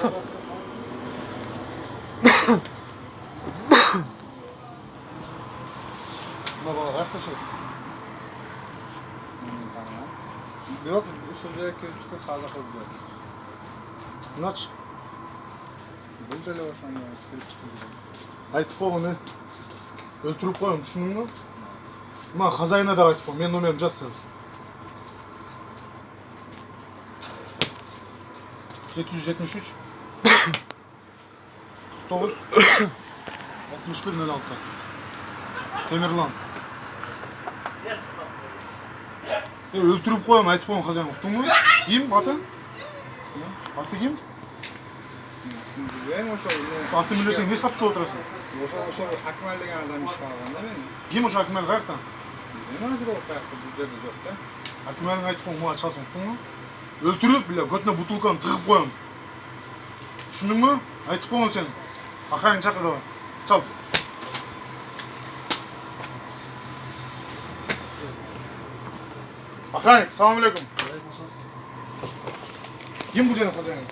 Buna bak arkadaşlar. Yok, şuraya kirpişte sağda koydu. Naç. Bu da lavaşan ya, kirpişte. Aytıp koyma ne? Öldürüp koyayım, düşündün mü? Buna Hazayına da aytıp koyayım, benim numaram жазsın. 773 49 61 06 Demirlan. Öldürüp koyayım, aytıp koyayım Hazayına, uktun mu? Kim atı? Atı kim? Ben o şey. Atı bilirsen ne sapçı oturasın? O şey Akmal degan adam iş kalganda men. Kim o Akmal kayaktan? Ben hazır o taktı bu yerде yok da. Akmal'ın aytıp koyayım, bu açasın, uktun mu? Öldürüp bile götüne butulkanı tıkıp koyayım. Düşündün mü? Aytıp koyayım senin. Akranı çakır o. Çal. Охранник, салам алейкум. Kim bu canım kazanıyor?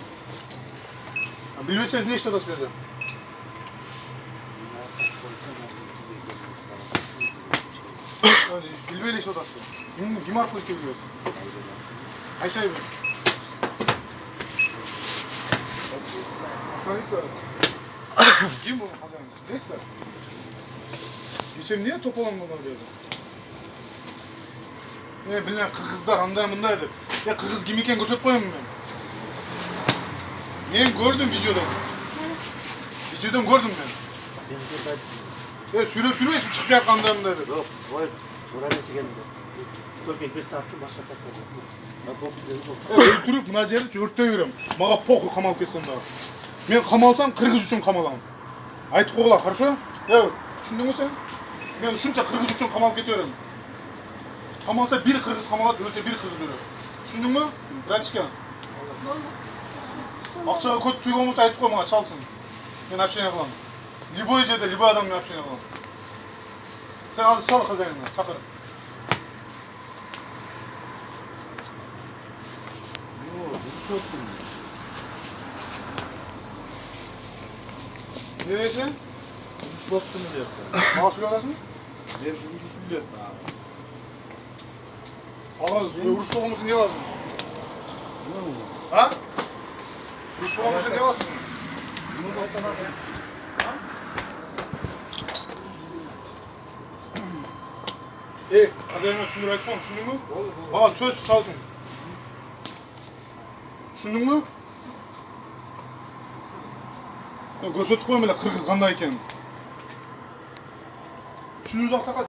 Bilmeseniz ne işte odası verdi? Bilmeli işte odası. Kim arkadaş gibi biliyorsun? Ayşe abi. Охранник var. Kim bu kazanıyor? Neyse. Geçen niye topalan bunlar diyordu? Ne bileyim Kırgızlar anday bundaydı. Ya Kırgız kim iken gösterip koyayım mı ben? Ben gördüm videodan. Videodan gördüm ben. Ya sürüp sürüyorsun çıkacak andayımdaydı. Yok, oraya geldi. Türkiye bir tartı başka tartı. Ben kopyayım. Öldürüp münaceri çörtte yürüm. Mağa poku kamal kesem daha. Men kamalsam Kırgız üçün kamalamam. Aytıp koyla, хорошо? Ya, düşündün mü sen? Men şunca Kırgız üçün kamal ketiyorum. Kamalsa bir Kırgız kamalat, ölse bir Kırgız ölür. Düşündün mü? Bratişka. Akçaga kötü tüy olmasa aytıp koy, bana çalsın. Ben общение kılam. Любой жерде, любой адаммен общение kılam. Sen azı çal kazanına, çakır. Ne diyorsun? Kuş baktı mı diyor. Bana söylüyorsun mu? Ben bunu biliyorum. Ağız, vuruşlu olması niye lazım? Ha? Vuruşlu olması niye lazım? Kazanıma şunu aytmam, düşündün mü? Bana söz çalsın. Düşündün mü? Görsetip koyayım hele Kırgız qanday ekanini. Shuni o'zi oqsaqa